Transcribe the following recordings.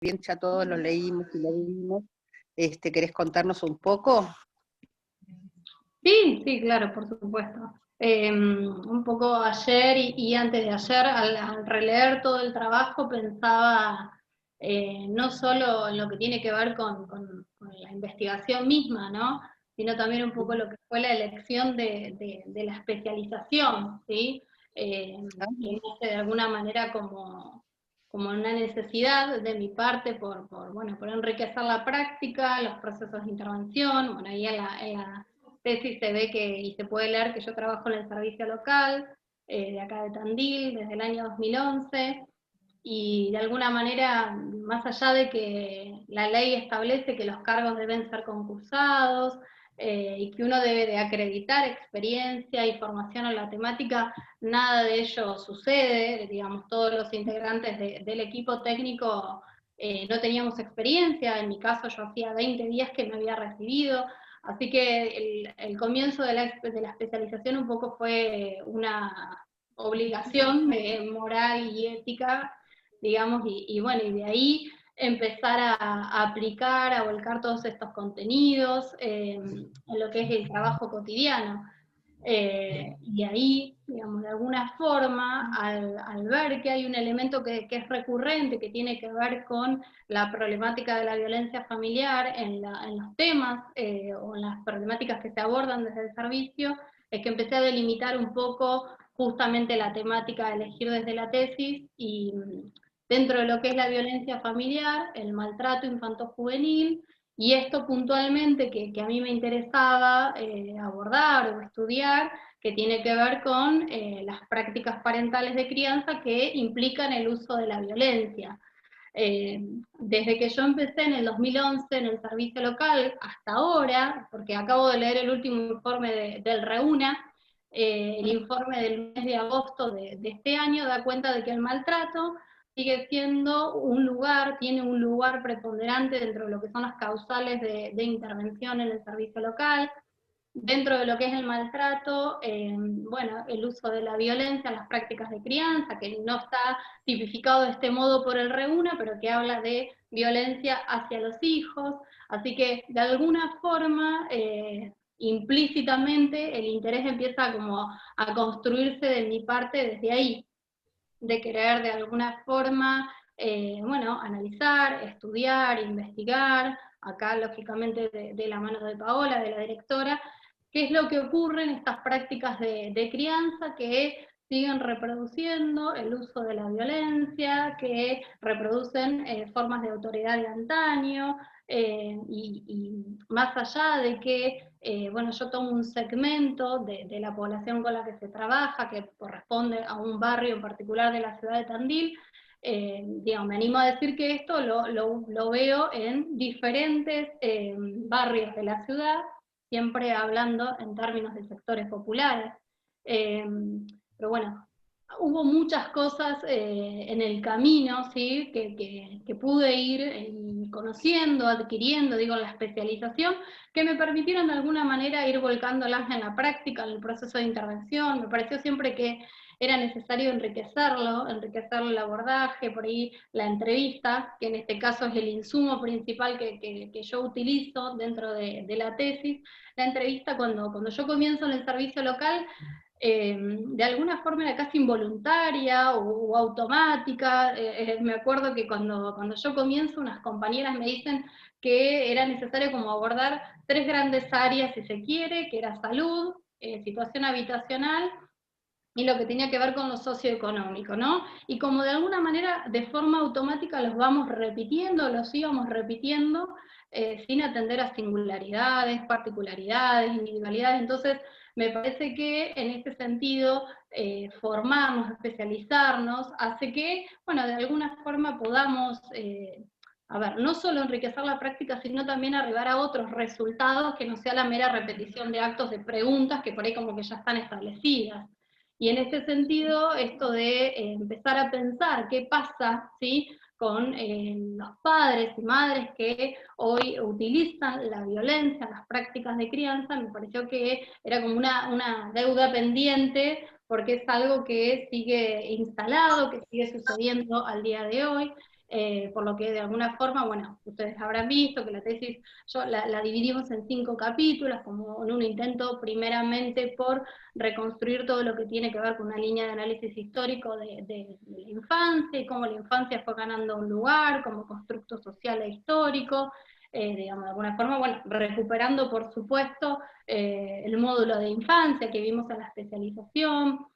bien ya todos lo leímos y lo vimos. ¿Querés contarnos un poco? Sí, sí, claro, por supuesto. Un poco ayer y antes de ayer, al releer todo el trabajo, pensaba no solo en lo que tiene que ver con la investigación misma, ¿no? Sino también un poco lo que fue la elección de la especialización, ¿sí? Que nace de alguna manera como una necesidad de mi parte por enriquecer la práctica, los procesos de intervención. Bueno, ahí en la tesis se ve y se puede leer que yo trabajo en el servicio local, de acá de Tandil, desde el año 2011, y de alguna manera, más allá de que la ley establece que los cargos deben ser concursados, y que uno debe de acreditar experiencia y formación en la temática, nada de ello sucede. Digamos, todos los integrantes del equipo técnico no teníamos experiencia. En mi caso yo hacía 20 días que me había recibido, así que el comienzo de la especialización un poco fue una obligación moral y ética, digamos, y bueno, y de ahí empezar a aplicar, a volcar todos estos contenidos en lo que es el trabajo cotidiano. Y ahí, digamos, de alguna forma, al ver que hay un elemento que es recurrente, que tiene que ver con la problemática de la violencia familiar en los temas o en las problemáticas que se abordan desde el servicio, es que empecé a delimitar un poco justamente la temática a elegir desde la tesis, y dentro de lo que es la violencia familiar, el maltrato infanto-juvenil, y esto puntualmente que a mí me interesaba abordar o estudiar, que tiene que ver con las prácticas parentales de crianza que implican el uso de la violencia. Desde que yo empecé en el 2011 en el servicio local hasta ahora, porque acabo de leer el último informe del REUNA, el informe del mes de agosto de este año da cuenta de que el maltrato sigue siendo tiene un lugar preponderante dentro de lo que son las causales de intervención en el servicio local. Dentro de lo que es el maltrato, bueno, el uso de la violencia, las prácticas de crianza, que no está tipificado de este modo por el REUNA, pero que habla de violencia hacia los hijos. Así que de alguna forma, implícitamente, el interés empieza como a construirse de mi parte desde ahí, de querer de alguna forma, bueno, analizar, estudiar, investigar, acá lógicamente de la mano de Paola, de la directora, qué es lo que ocurre en estas prácticas de crianza que siguen reproduciendo el uso de la violencia, que reproducen formas de autoridad de antaño, y más allá de que, bueno, yo tomo un segmento de la población con la que se trabaja, que corresponde a un barrio en particular de la ciudad de Tandil, digamos, me animo a decir que esto lo veo en diferentes barrios de la ciudad, siempre hablando en términos de sectores populares. Pero bueno, hubo muchas cosas en el camino, ¿sí? que pude ir conociendo, adquiriendo, digo, en la especialización, que me permitieron de alguna manera ir volcándolas en la práctica, en el proceso de intervención. Me pareció siempre que era necesario enriquecer el abordaje, por ahí la entrevista, que en este caso es el insumo principal que yo utilizo dentro de la tesis. La entrevista, cuando yo comienzo en el servicio local, de alguna forma era casi involuntaria o automática. Me acuerdo que cuando yo comienzo, unas compañeras me dicen que era necesario como abordar 3 grandes áreas, si se quiere, que era salud, situación habitacional, y lo que tenía que ver con lo socioeconómico, ¿no? Y como de alguna manera, de forma automática, los íbamos repitiendo, sin atender a singularidades, particularidades, individualidades. Entonces, me parece que en este sentido, formarnos, especializarnos, hace que, bueno, de alguna forma podamos, a ver, no solo enriquecer la práctica, sino también arribar a otros resultados que no sea la mera repetición de actos, de preguntas que por ahí como que ya están establecidas. Y en ese sentido, esto de empezar a pensar qué pasa, ¿sí?, con los padres y madres que hoy utilizan la violencia, las prácticas de crianza, me pareció que era como una deuda pendiente, porque es algo que sigue instalado, que sigue sucediendo al día de hoy. por lo que de alguna forma, bueno, ustedes habrán visto que la tesis yo la dividimos en 5 capítulos, como en un intento primeramente por reconstruir todo lo que tiene que ver con una línea de análisis histórico de la infancia, y cómo la infancia fue ganando un lugar como constructo social e histórico, digamos, de alguna forma, bueno, recuperando por supuesto el módulo de infancia que vimos en la especialización,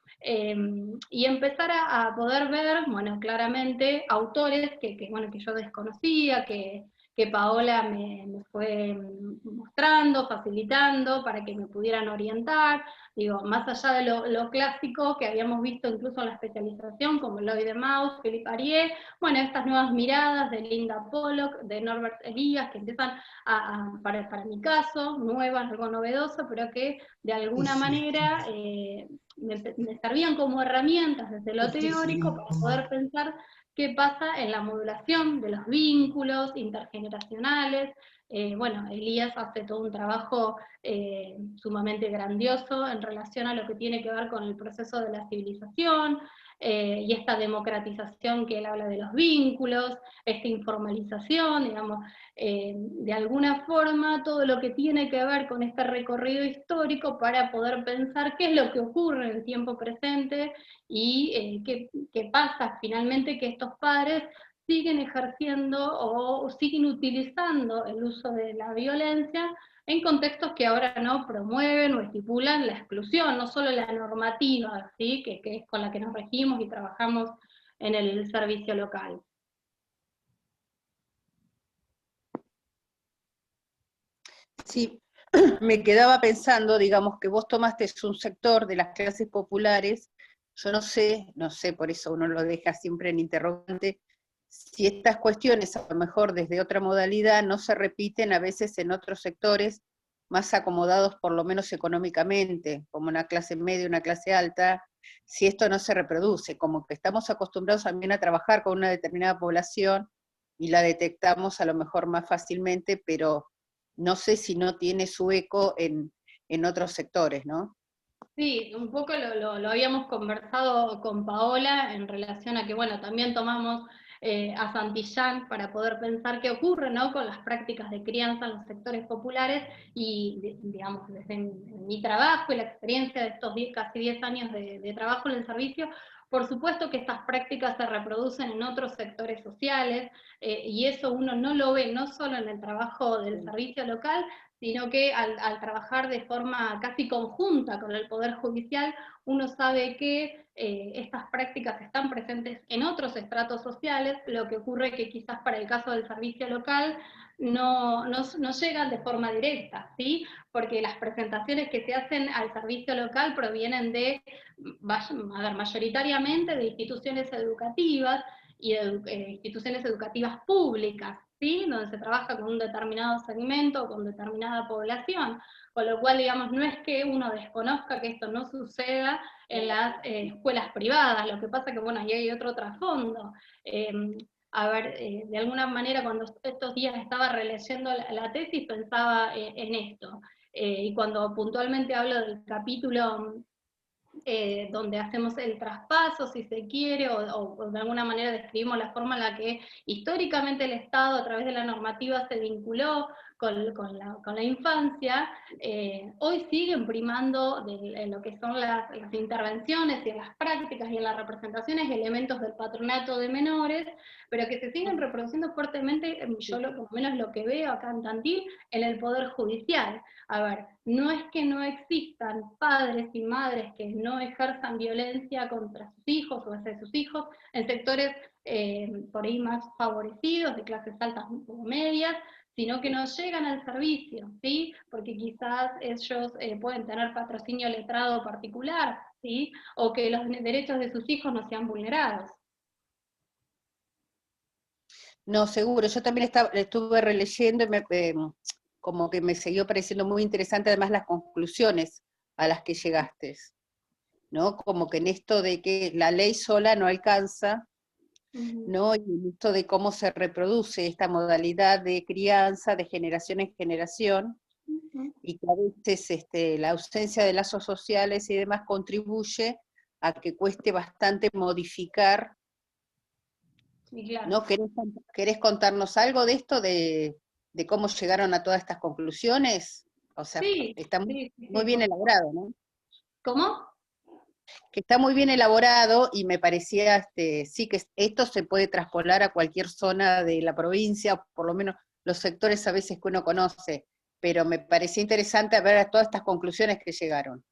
y empezar a poder ver, bueno, claramente autores bueno, que yo desconocía, que Paola me fue mostrando, facilitando, para que me pudieran orientar, digo, más allá de lo clásico que habíamos visto incluso en la especialización, como Lloyd de Maus, Philippe Arié, bueno, estas nuevas miradas de Linda Pollock, de Norbert Elias, que empiezan para mi caso, nuevas, algo novedoso, pero que de alguna manera me servían como herramientas desde lo teórico para poder pensar qué pasa en la modulación de los vínculos intergeneracionales. Bueno, Elías hace todo un trabajo sumamente grandioso en relación a lo que tiene que ver con el proceso de la civilización, y esta democratización que él habla de los vínculos, esta informalización, digamos, de alguna forma todo lo que tiene que ver con este recorrido histórico para poder pensar qué es lo que ocurre en el tiempo presente y qué pasa finalmente que estos padres siguen ejerciendo o siguen utilizando el uso de la violencia en contextos que ahora no promueven o estipulan la exclusión, no solo la normativa, ¿sí? que es con la que nos regimos y trabajamos en el servicio local. Sí, me quedaba pensando, digamos, que vos tomaste un sector de las clases populares, yo no sé, por eso uno lo deja siempre en interrogante, si estas cuestiones, a lo mejor desde otra modalidad, no se repiten a veces en otros sectores más acomodados por lo menos económicamente, como una clase media, una clase alta, si esto no se reproduce, como que estamos acostumbrados también a trabajar con una determinada población y la detectamos a lo mejor más fácilmente, pero no sé si no tiene su eco en otros sectores, ¿no? Sí, un poco lo habíamos conversado con Paola en relación a que, bueno, también tomamos a Santillán para poder pensar qué ocurre, ¿no?, con las prácticas de crianza en los sectores populares, y digamos, desde mi trabajo y la experiencia de estos casi 10 años de trabajo en el servicio, por supuesto que estas prácticas se reproducen en otros sectores sociales, y eso uno no lo ve no solo en el trabajo del servicio local, sino que al trabajar de forma casi conjunta con el Poder Judicial, uno sabe que estas prácticas están presentes en otros estratos sociales, lo que ocurre que quizás para el caso del servicio local no llegan de forma directa, ¿sí? Porque las presentaciones que se hacen al servicio local provienen de, a ver, mayoritariamente de instituciones educativas, y instituciones educativas públicas, ¿sí?, donde se trabaja con un determinado segmento, con determinada población, con lo cual, digamos, no es que uno desconozca que esto no suceda en las escuelas privadas, lo que pasa que, bueno, ahí hay otro trasfondo. A ver, de alguna manera cuando estos días estaba releyendo la tesis pensaba en esto, y cuando puntualmente hablo del capítulo donde hacemos el traspaso, si se quiere, o de alguna manera describimos la forma en la que históricamente el Estado a través de la normativa se vinculó con la infancia, hoy siguen primando en lo que son las intervenciones y en las prácticas y en las representaciones elementos del patronato de menores, pero que se siguen reproduciendo fuertemente, yo por lo menos lo que veo acá en Tandil, en el Poder Judicial. A ver, no es que no existan padres y madres que no ejerzan violencia contra sus hijos o hacia sus hijos en sectores por ahí más favorecidos, de clases altas o medias, sino que no llegan al servicio, ¿sí? Porque quizás ellos pueden tener patrocinio letrado particular, ¿sí? O que los derechos de sus hijos no sean vulnerados. No, seguro, yo también estuve releyendo y como que me siguió pareciendo muy interesante además las conclusiones a las que llegaste, ¿no? Como que en esto de que la ley sola no alcanza, ¿no? Y en esto de cómo se reproduce esta modalidad de crianza de generación en generación, y que a veces la ausencia de lazos sociales y demás contribuye a que cueste bastante modificar y claro. ¿No? ¿Querés contarnos algo de esto, de cómo llegaron a todas estas conclusiones? O sea, Sí, está sí, muy sí. bien elaborado, ¿no? ¿Cómo? Que está muy bien elaborado y me parecía, sí, que esto se puede traspolar a cualquier zona de la provincia, por lo menos los sectores a veces que uno conoce, pero me parecía interesante ver todas estas conclusiones que llegaron.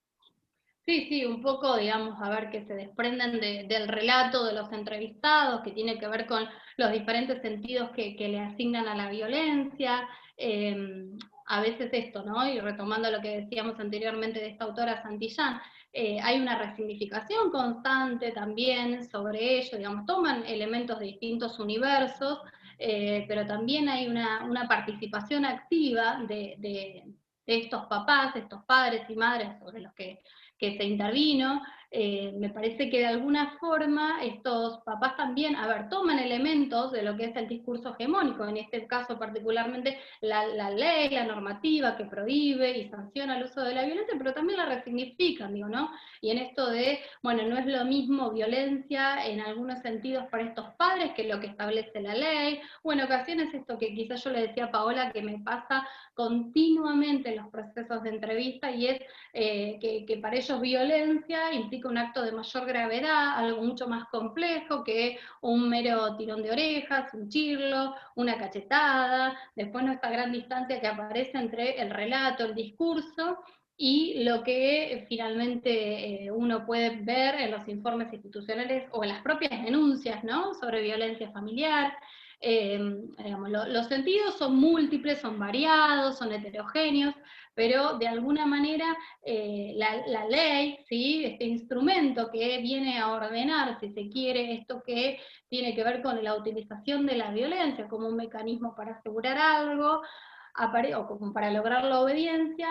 Sí, sí, un poco, digamos, a ver, que se desprenden del relato de los entrevistados, que tiene que ver con los diferentes sentidos que le asignan a la violencia, a veces esto, ¿no? Y retomando lo que decíamos anteriormente de esta autora Santillán, hay una resignificación constante también sobre ello, digamos, toman elementos de distintos universos, pero también hay una participación activa de estos papás, de estos padres y madres sobre los que se intervino. Me parece que de alguna forma estos papás también, a ver, toman elementos de lo que es el discurso hegemónico, en este caso particularmente la ley, la normativa que prohíbe y sanciona el uso de la violencia, pero también la resignifican, digo, ¿no? Y en esto de, bueno, no es lo mismo violencia en algunos sentidos para estos padres que lo que establece la ley, o en ocasiones esto que quizás yo le decía a Paola que me pasa continuamente en los procesos de entrevista, y es que para ellos violencia implica un acto de mayor gravedad, algo mucho más complejo que un mero tirón de orejas, un chirlo, una cachetada, después no esta gran distancia que aparece entre el relato, el discurso, y lo que finalmente uno puede ver en los informes institucionales o en las propias denuncias, ¿no?, sobre violencia familiar. Digamos, los sentidos son múltiples, son variados, son heterogéneos, pero de alguna manera la ley, ¿sí?, este instrumento que viene a ordenar, si se quiere, esto que tiene que ver con la utilización de la violencia como un mecanismo para asegurar algo, o como para lograr la obediencia,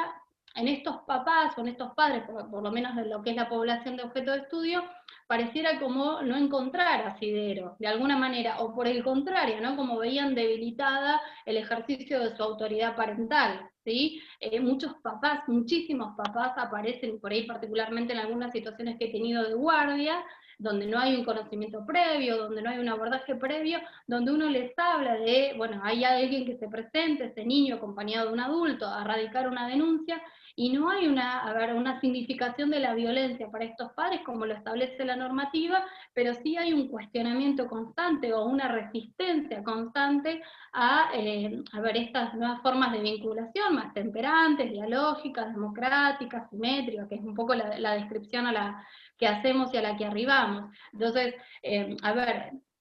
en estos papás o en estos padres, por lo menos de lo que es la población de objeto de estudio, pareciera como no encontrar asidero, de alguna manera, o por el contrario, ¿no?, como veían debilitada el ejercicio de su autoridad parental, ¿sí? Muchos papás, muchísimos papás aparecen por ahí, particularmente en algunas situaciones que he tenido de guardia, donde no hay un conocimiento previo, donde no hay un abordaje previo, donde uno les habla de, bueno, hay alguien que se presente, ese niño acompañado de un adulto, a radicar una denuncia, y no hay una significación de la violencia para estos padres como lo establece la normativa, pero sí hay un cuestionamiento constante o una resistencia constante a ver estas nuevas formas de vinculación, más temperantes, dialógicas, democráticas, simétricas, que es un poco la descripción a la que hacemos y a la que arribamos. Entonces,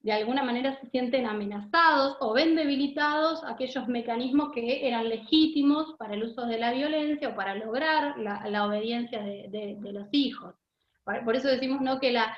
de alguna manera se sienten amenazados o ven debilitados aquellos mecanismos que eran legítimos para el uso de la violencia o para lograr la obediencia de los hijos. Por eso decimos, ¿no?, que la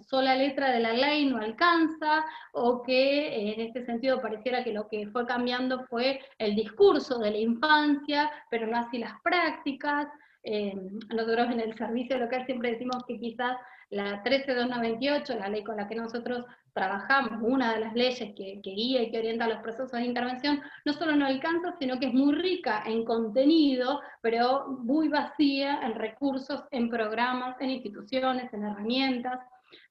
sola letra de la ley no alcanza, o que en este sentido pareciera que lo que fue cambiando fue el discurso de la infancia, pero no así las prácticas. Nosotros en el servicio local siempre decimos que quizás la 13298, la ley con la que nosotros trabajamos, una de las leyes que guía y que orienta los procesos de intervención, no solo no alcanza, sino que es muy rica en contenido, pero muy vacía en recursos, en programas, en instituciones, en herramientas.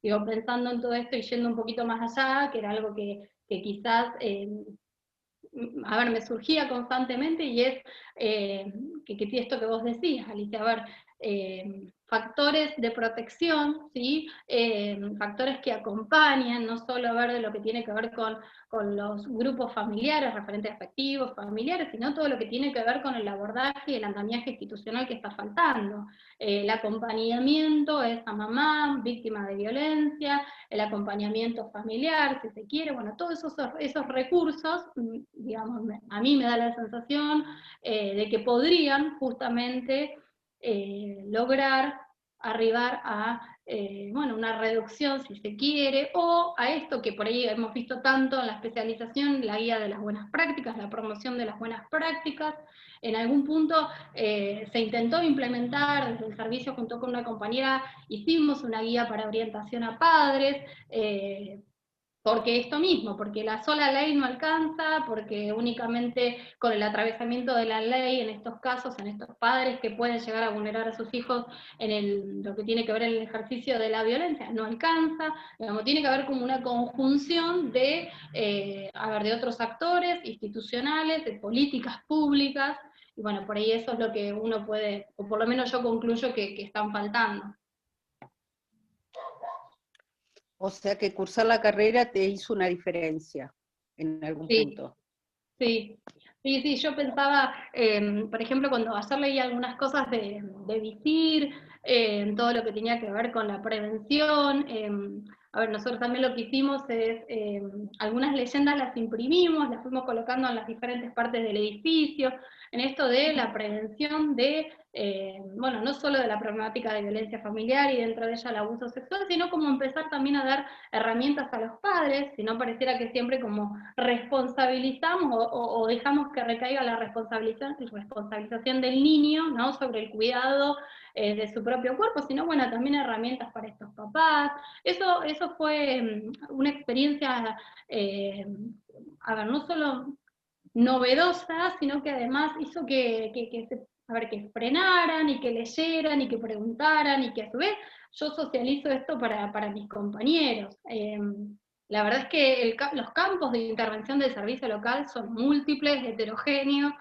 Digo, pensando en todo esto y yendo un poquito más allá, que era algo que quizás me surgía constantemente, y es que esto que vos decías, Alicia, factores de protección, ¿sí? Factores que acompañan, no solo de lo que tiene que ver con los grupos familiares, referentes afectivos, familiares, sino todo lo que tiene que ver con el abordaje y el andamiaje institucional que está faltando. El acompañamiento a esa mamá víctima de violencia, el acompañamiento familiar, si se quiere, bueno, todos esos recursos, digamos, a mí me da la sensación de que podrían justamente lograr arribar a una reducción, si se quiere, o a esto que por ahí hemos visto tanto en la especialización, la guía de las buenas prácticas, la promoción de las buenas prácticas. En algún punto se intentó implementar desde el servicio, junto con una compañera, hicimos una guía para orientación a padres, Porque esto mismo, porque la sola ley no alcanza, porque únicamente con el atravesamiento de la ley en estos casos, en estos padres que pueden llegar a vulnerar a sus hijos en lo que tiene que ver en el ejercicio de la violencia, no alcanza, digamos, tiene que haber como una conjunción de, de otros actores institucionales, de políticas públicas, y bueno, por ahí eso es lo que uno puede, o por lo menos yo concluyo que están faltando. O sea que cursar la carrera te hizo una diferencia en algún punto. Sí, yo pensaba, por ejemplo, cuando ayer leí algunas cosas de Visir, todo lo que tenía que ver con la prevención, nosotros también lo que hicimos es, algunas leyendas las imprimimos, las fuimos colocando en las diferentes partes del edificio, en esto de la prevención de, no solo de la problemática de violencia familiar y dentro de ella el abuso sexual, sino como empezar también a dar herramientas a los padres, si no pareciera que siempre como responsabilizamos o dejamos que recaiga la responsabilización del niño, ¿no?, sobre el cuidado de su propio cuerpo, sino bueno, también herramientas para estos papás. Eso fue una experiencia, no solo novedosa, sino que además hizo que frenaran y que leyeran y que preguntaran y que a su vez yo socializo esto para mis compañeros. La verdad es que los campos de intervención del servicio local son múltiples, heterogéneos,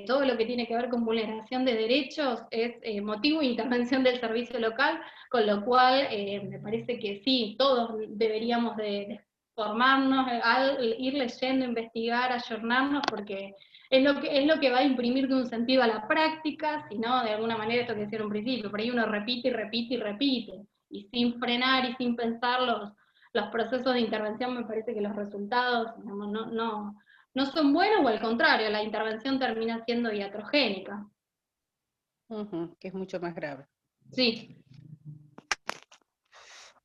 todo lo que tiene que ver con vulneración de derechos es motivo de intervención del servicio local, con lo cual me parece que sí, todos deberíamos de formarnos, ir leyendo, investigar, ayornarnos, porque es lo que va a imprimir de un sentido a la práctica, si no, de alguna manera, esto que decía en un principio, por ahí uno repite y repite y repite, y sin frenar y sin pensar los procesos de intervención, me parece que los resultados, digamos, no son buenos, o al contrario, la intervención termina siendo iatrogénica. Que es mucho más grave. Sí.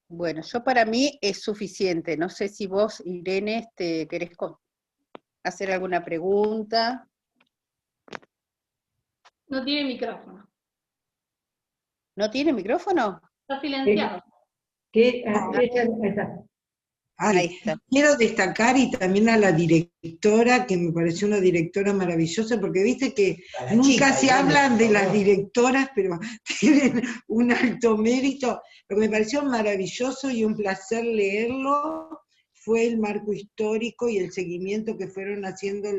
Bueno, yo para mí es suficiente. No sé si vos, Irene, querés hacer alguna pregunta. No tiene micrófono. ¿No tiene micrófono? Está silenciado. Ahí está. Quiero destacar y también a la directora, que me pareció una directora maravillosa, porque viste que nunca se hablan de las directoras, pero tienen un alto mérito. Lo que me pareció maravilloso y un placer leerlo fue el marco histórico y el seguimiento que fueron haciendo de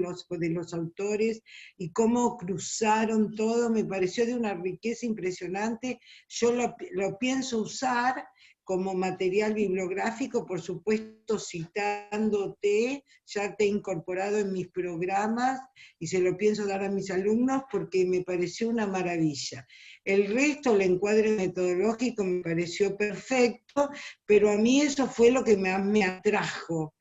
los autores y cómo cruzaron todo, me pareció de una riqueza impresionante. Yo lo pienso usar como material bibliográfico, por supuesto citándote, ya te he incorporado en mis programas y se lo pienso dar a mis alumnos porque me pareció una maravilla. El resto, el encuadre metodológico me pareció perfecto, pero a mí eso fue lo que más me atrajo,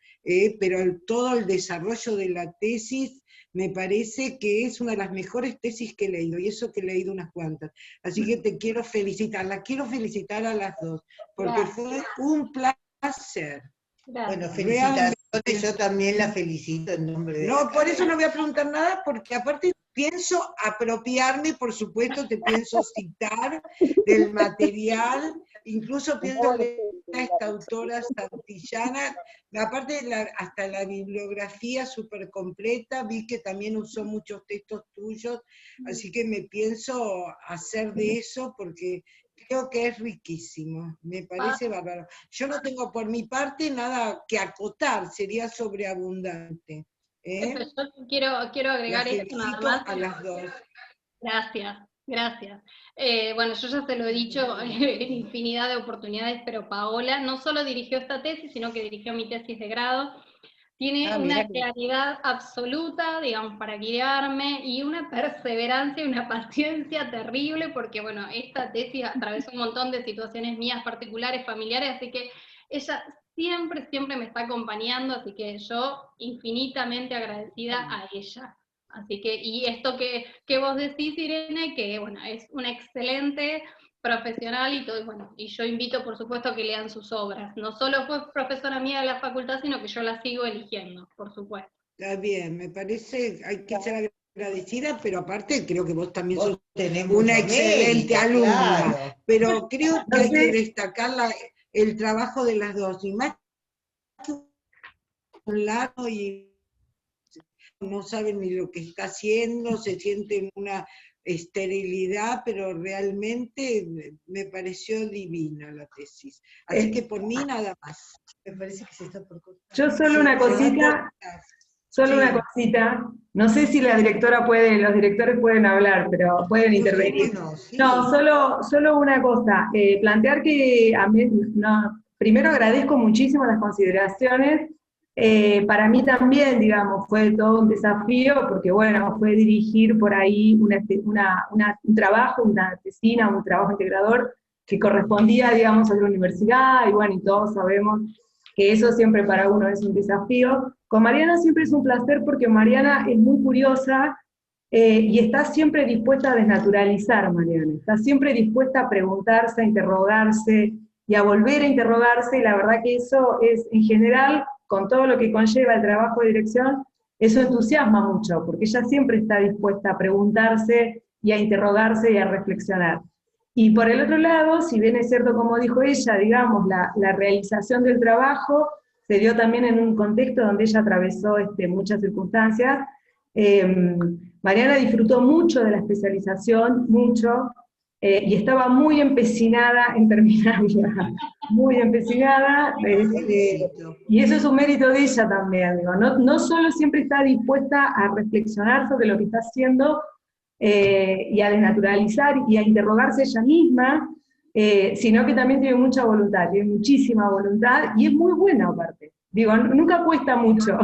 pero todo el desarrollo de la tesis me parece que es una de las mejores tesis que he leído, y eso que he leído unas cuantas. Así que te quiero felicitar, las quiero felicitar a las dos, porque fue un placer. Bueno, felicitaciones, yo también la felicito en nombre de... No, por eso no voy a preguntar nada, porque aparte pienso apropiarme, por supuesto, te pienso citar del material, incluso pienso leer a esta autora santillana, aparte hasta la bibliografía súper completa, vi que también usó muchos textos tuyos, así que me pienso hacer de eso, porque creo que es riquísimo, me parece bárbaro. Yo no tengo por mi parte nada que acotar, sería sobreabundante. Yo quiero agregar esto nada más. A las dos. Gracias. Bueno, yo ya se lo he dicho en infinidad de oportunidades, pero Paola no solo dirigió esta tesis, sino que dirigió mi tesis de grado. Tiene una claridad absoluta, digamos, para guiarme, y una perseverancia y una paciencia terrible, porque, bueno, esta tesis atravesó un montón de situaciones mías particulares, familiares, así que ella siempre me está acompañando, así que yo infinitamente agradecida a ella. Así que, y esto que vos decís, Irene, que, bueno, es una excelente profesional y todo, bueno, y yo invito por supuesto a que lean sus obras. No solo fue profesora mía de la facultad, sino que yo la sigo eligiendo, por supuesto. Está bien, me parece, hay que ser agradecida, pero aparte creo que vos también sos una excelente alumna, claro. Pero creo que hay que destacar el trabajo de las dos, y más que un lado y no sabe ni lo que está haciendo, se siente en una esterilidad, pero realmente me pareció divina la tesis. Así que por mí nada más. Me parece que se está por cortar. Yo solo Sí, una se va a cosita, cortar. solo Sí. una cosita. No sé si la directora puede, los directores pueden hablar, pero pueden intervenir. Bueno, sí. No, solo una cosa. Plantear que a mí, no, primero agradezco muchísimo las consideraciones. Para mí también, digamos, fue todo un desafío, porque bueno, fue dirigir por ahí un trabajo, una tesina, un trabajo integrador que correspondía, digamos, a la universidad, y bueno, y todos sabemos que eso siempre para uno es un desafío. Con Mariana siempre es un placer, porque Mariana es muy curiosa, y está siempre dispuesta a desnaturalizar, Mariana, está siempre dispuesta a preguntarse, a interrogarse, y a volver a interrogarse, y la verdad que eso es, en general, con todo lo que conlleva el trabajo de dirección, eso entusiasma mucho, porque ella siempre está dispuesta a preguntarse, y a interrogarse, y a reflexionar. Y por el otro lado, si bien es cierto, como dijo ella, digamos, la realización del trabajo se dio también en un contexto donde ella atravesó muchas circunstancias. Mariana disfrutó mucho de la especialización, mucho, y estaba muy empecinada en terminarla, muy empecinada, y eso es un mérito de ella también, digo, no solo siempre está dispuesta a reflexionar sobre lo que está haciendo, y a desnaturalizar y a interrogarse ella misma, sino que también tiene mucha voluntad, tiene muchísima voluntad, y es muy buena aparte. Digo, nunca cuesta mucho,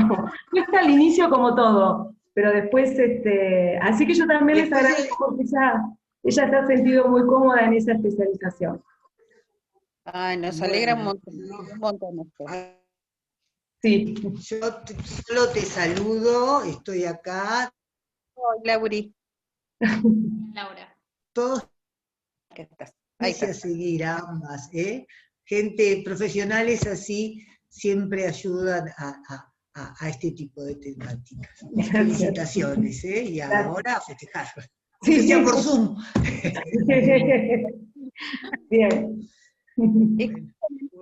cuesta al inicio como todo, pero después, así que yo también les agradezco porque ella se ha sentido muy cómoda en esa especialización. Ay, nos alegra un montón esto. Sí. Yo solo te saludo, estoy acá. Hola, Lauri. Laura. Todos ¿Qué estás? Ahí a estás. seguir ambas, ¿eh? Gente profesionales así siempre ayudan a este tipo de temáticas. Felicitaciones, ¿eh? Y ahora a festejar. Aunque sea por Zoom. Bien.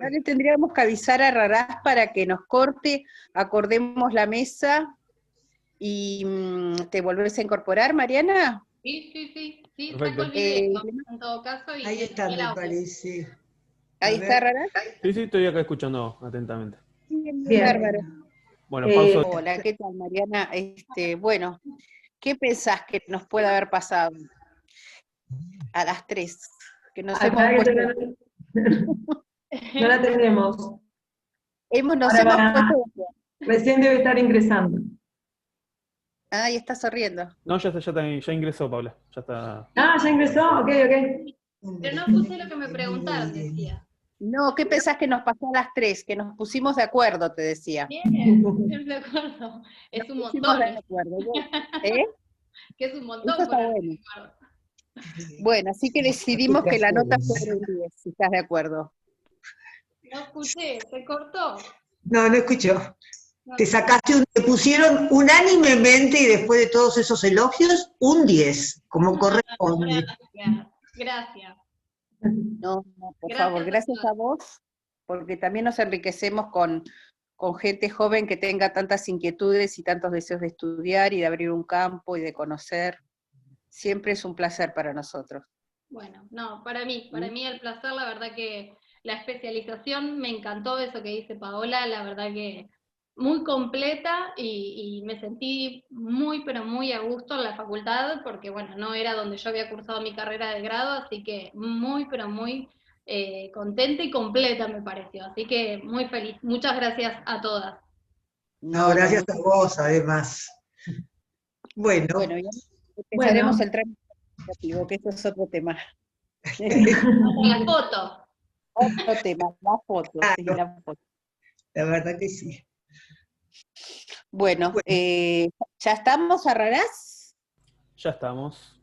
Ahora tendríamos que avisar a Rarás para que nos corte, acordemos la mesa y te volvés a incorporar, Mariana. Sí, Perfecto. saco el video, en todo caso. Y Ahí está, el me audio. parece. Ahí está Rarás. Sí, estoy acá escuchando atentamente. Bien, Bien. bárbaro. Bueno, pauso. Hola, ¿qué tal, Mariana? Bueno, ¿qué pensás que nos puede haber pasado a las 3? Que nos hemos puesto... No la tenemos. Nos hemos puesto... Recién debe estar ingresando. Ahí está sonriendo. No, ya ingresó, Paula. Ya está. Ah, ya ingresó, ok. Pero no puse lo que me preguntaron, decía. No, ¿qué pensás que nos pasó a las 3? Que nos pusimos de acuerdo, te decía. Bien, de acuerdo. Es un montón. De acuerdo. ¿Eh? Que es un montón. Eso está bueno. Bueno, así que decidimos que la nota fuera un 10, si estás de acuerdo. No escuché, se cortó. No escuchó. Te pusieron unánimemente y después de todos esos elogios, un 10, como corresponde. Gracias. No, por favor, gracias a vos, porque también nos enriquecemos con gente joven que tenga tantas inquietudes y tantos deseos de estudiar y de abrir un campo y de conocer. Siempre es un placer para nosotros. Bueno, no, para mí el placer, la verdad que la especialización me encantó, eso que dice Paola, la verdad que muy completa, y me sentí muy, pero muy a gusto en la facultad, porque bueno, no era donde yo había cursado mi carrera de grado, así que muy, pero muy contenta y completa me pareció, así que muy feliz. Muchas gracias a todas. No, gracias a vos, además. Bueno, ya empezaremos el trámite administrativo, que eso es otro tema. La foto. Otro tema, la foto, claro. Sí, la foto. La verdad que sí. Bueno, ¿ya estamos, Arrarás? Ya estamos.